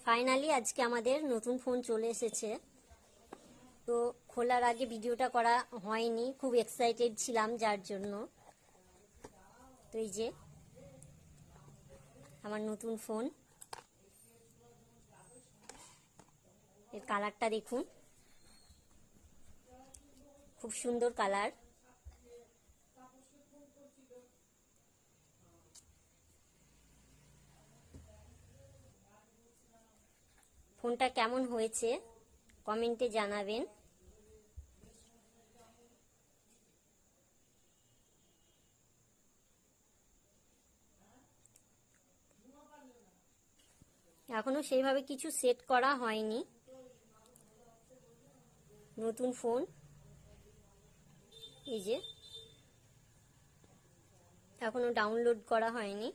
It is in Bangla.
ফাইনালি আজকে আমাদের নতুন ফোন চলে এসেছে। তো খোলার আগে ভিডিওটা করা হয়নি, খুব এক্সাইটেড ছিলাম যার জন্য। তো এই যে আমার নতুন ফোন, এর কালারটা দেখুন, খুব সুন্দর কালার। ফোনটা কেমন হয়েছে কমেন্টে জানাবেন। এখনো সেইভাবে কিছু সেট করা হয়নি, নতুন ফোন এই যে এখনো ডাউনলোড করা হয়নি।